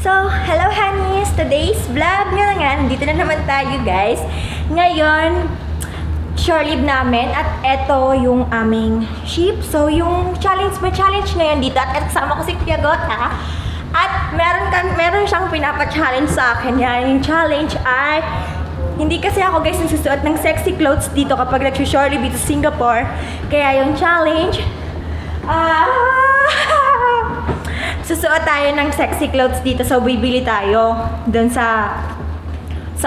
So, hello honeys! Today's vlog nyo na nga, nandito na naman tayo guys. Ngayon, shore leave namin at eto yung aming ship. So, yung may challenge ngayon dito at kasama ko si Kuya Gota. At meron siyang pinapa-challenge sa akin. Yan, yung challenge ay hindi kasi ako guys nagsusuot ng sexy clothes dito kapag nag-shore leave dito sa Singapore. Kaya yung challenge, susuot tayo ng sexy clothes dito. So, bibili tayo doon sa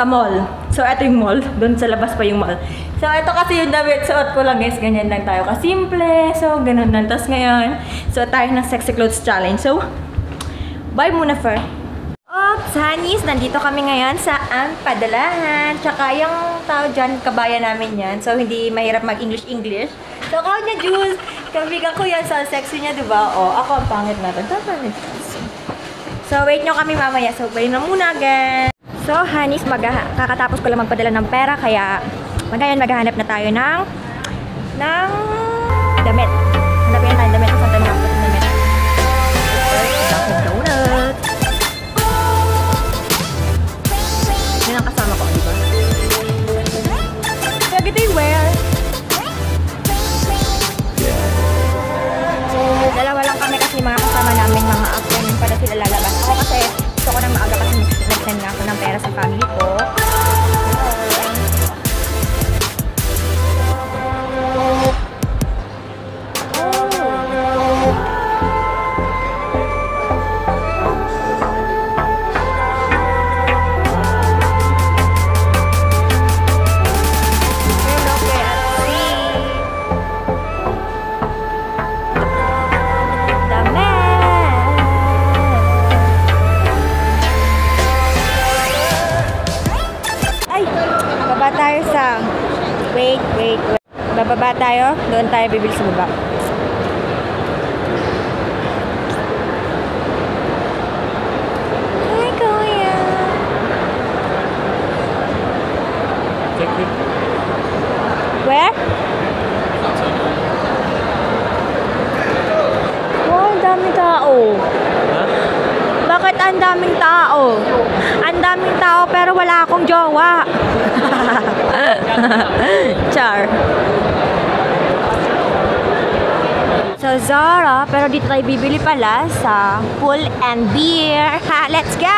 mall. So, ito yung mall. Doon sa labas pa yung mall. So, ito kasi yung damit. Suot ko lang guys. Ganyan lang tayo kasimple. So, ganun lang. Tapos ngayon, suot tayo ng sexy clothes challenge. So, bye muna for. Oops, honeys. Nandito kami ngayon sa Ampadalahan. Tsaka yung tao dyan, kabayan namin yan. So, hindi mahirap mag-English. So, ako niya, Jules. Kabigan ko yan sa sexy niya, diba? O, ako ang pangit natin. So, wait nyo kami mamaya. So, balik na muna again. So, honeys, kakatapos ko lang magpadala ng pera. Kaya, ngayon maghahanap na tayo ng damit. Hanapin tayo damit. Saan tayo makapos ng damit? Dunkin' Donut. Yan ang kasama ko, diba? Kaya gito yung wear. Dalawa lang kami kasi mga kasama namin, mga afternoon para sila lalabas. Ako kasi gusto ko nang maaga kasi nag-send nga ako ng pera sa family ko. Tayo sa wait. Bababa tayo. Doon tayo bibili sa baba. Hi, Kuya. Where? Wow, ang daming tao. Bakit ang daming tao? Ang daming tao pero wala akong jowa. Char. So, Zara. Pero dito tayo bibili pala sa Pull and Beer. Ha, let's go!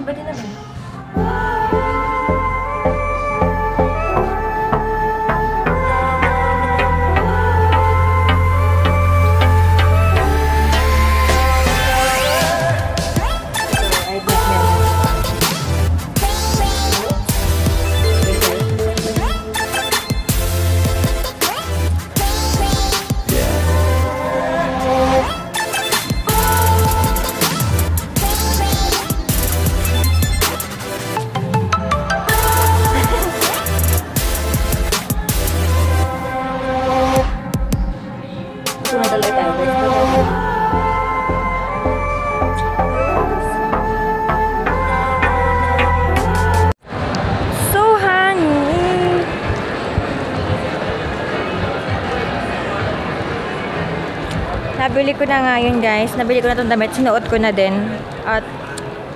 Ba't na ba? So, honey. Nabili ko na nga yun, guys. Nabili ko na itong damit. Sinuot ko na din. At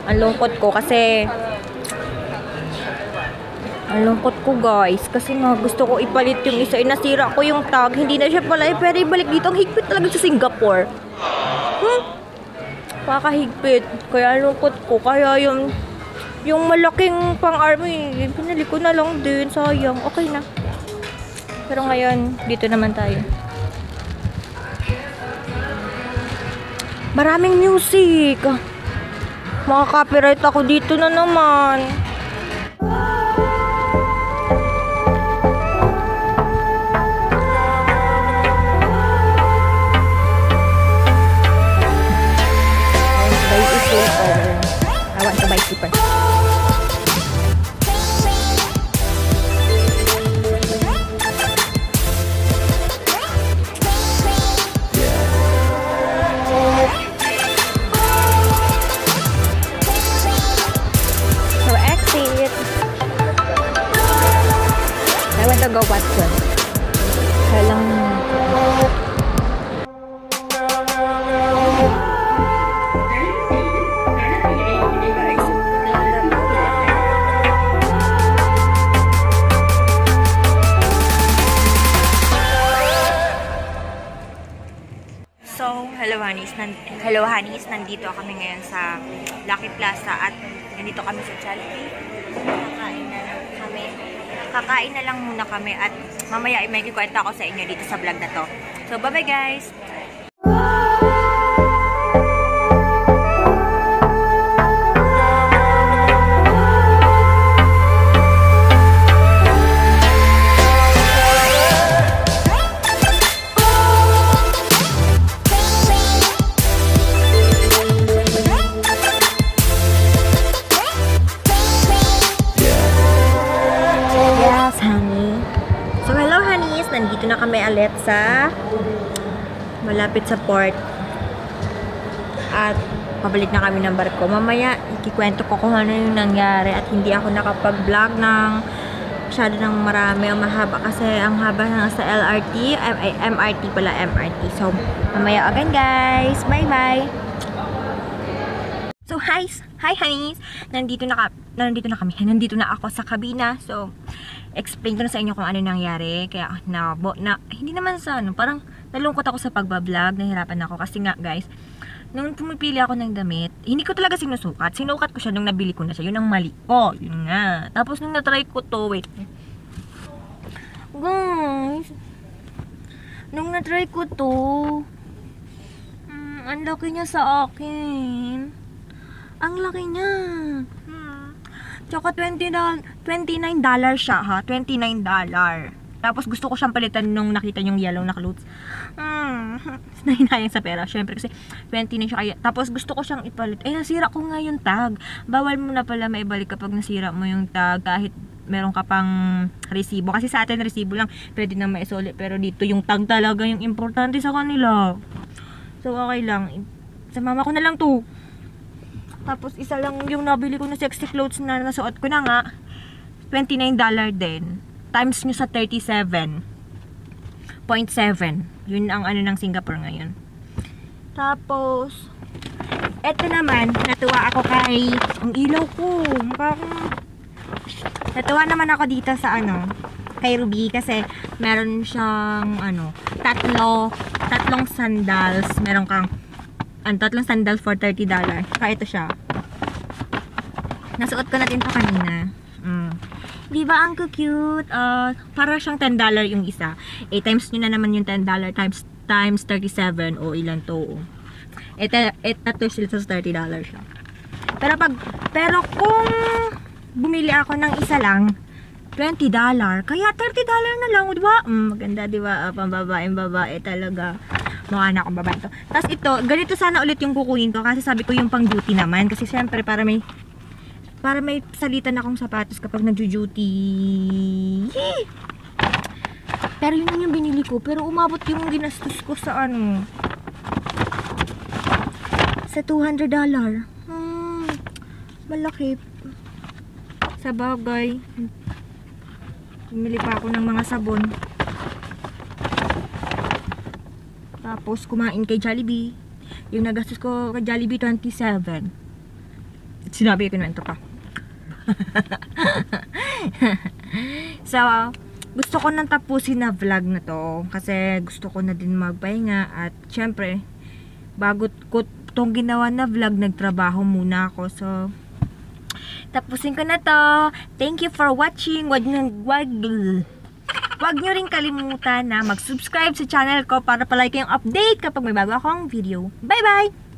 ang lungkot ko kasi guys. Kasi nga gusto ko ipalit yung isa. Nasira ko yung tag. Hindi na siya pala. Pero ibalik dito. Ang higpit talaga sa Singapore. Pakahigpit. Kaya ang lungkot ko. Kaya yung malaking pang-army, pinali ko na lang din. Sayang. Okay na. Pero ngayon, dito naman tayo. Maraming music. Maka-copyright ako dito na naman. I want to buy slipper. So exit. I want to go Watson. Halang. Hello honeys, nandito kami ngayon sa Lucky Plaza at nandito kami sa Jollibee. Kakain na lang muna kami at mamaya may kikwenta ako sa inyo dito sa vlog na to. So bye bye guys! Nandito na kami ulit sa malapit sa port at pabalik na kami ng barko. Mamaya ikikwento ko kung ano yung nangyari at hindi ako nakapag-vlog ng masyado ng marami o mahaba kasi ang haba na sa LRT, MRT pala, MRT. So mamaya again guys, bye bye. So hi honeys, nandito na kami. Nandito na ako sa kabina. So explain ko na sa inyo kung ano nangyari. Kaya hindi naman sa parang nalungkot ako sa pagbablog, nahirapan ako kasi nga guys, nung pumipili ako ng damit, hindi ko talaga sinusukat. Sinukat ko siya nung nabili ko na siya. Yun ang mali ko. Yun nga. Tapos nung natry ko to, wait. Guys, nung natry ko to, ang laki niya sa akin. Ang laki niya. Tsaka $29 siya ha. $29. Tapos gusto ko siyang palitan nung nakita yung yellow na clothes. Nahinayang sa pera. Syempre kasi 29 siya kaya. Tapos gusto ko siyang ipalit. Nasira ko nga yung tag. Bawal mo na pala maibalik kapag nasira mo yung tag. Kahit meron ka pang resibo. Kasi sa atin resibo lang. Pwede na maisuli. Pero dito yung tag talaga yung importante sa kanila. So okay lang. Sa mama ko na lang to. Tapos isa lang yung nabili ko na sexy clothes na nasuot ko na nga. $29 din. Times nyo sa 37.7. Yun ang ano ng Singapore ngayon. Tapos, eto naman, natuwa ako kay ang ilaw ko. Natuwa naman ako dito sa kay Ruby kasi meron siyang tatlong sandals. Meron kang tatlong sandals for $30. Kaya ito siya. Nasuot ko na din to kanina. Diba ang cute? Para siyang $10 yung isa. Times nyo na naman yung $10 times 37 o ilan to. Ito sila sa $30 siya. Pero kung bumili ako ng isa lang, $20. Kaya $30 na lang, diba? Maganda, diba? Pambabaeng babae talaga. Mga anak kong babae to. Tapos ito, ganito sana ulit yung kukunin ko kasi sabi ko yung pang duty naman. Kasi syempre para may salitan akong sapatos kapag nagjo-duty. Pero yun yung binili ko. Pero umabot yung ginastos ko sa sa $200. Malaki. Sa bagay. Bumili pa ako ng mga sabon. Tapos kumain kay Jollibee. Yung nagastos ko kay Jollibee, 27. Sinabi ko na ito pa. So, gusto ko nang tapusin na vlog na to. Kasi gusto ko na din magpahinga. At syempre, bago ko itong ginawa na vlog, nagtrabaho muna ako. So, tapusin ko na to. Thank you for watching. Wag nyo rin kalimutan na mag-subscribe sa channel ko para palagi kayong update kapag may bago akong video. Bye-bye!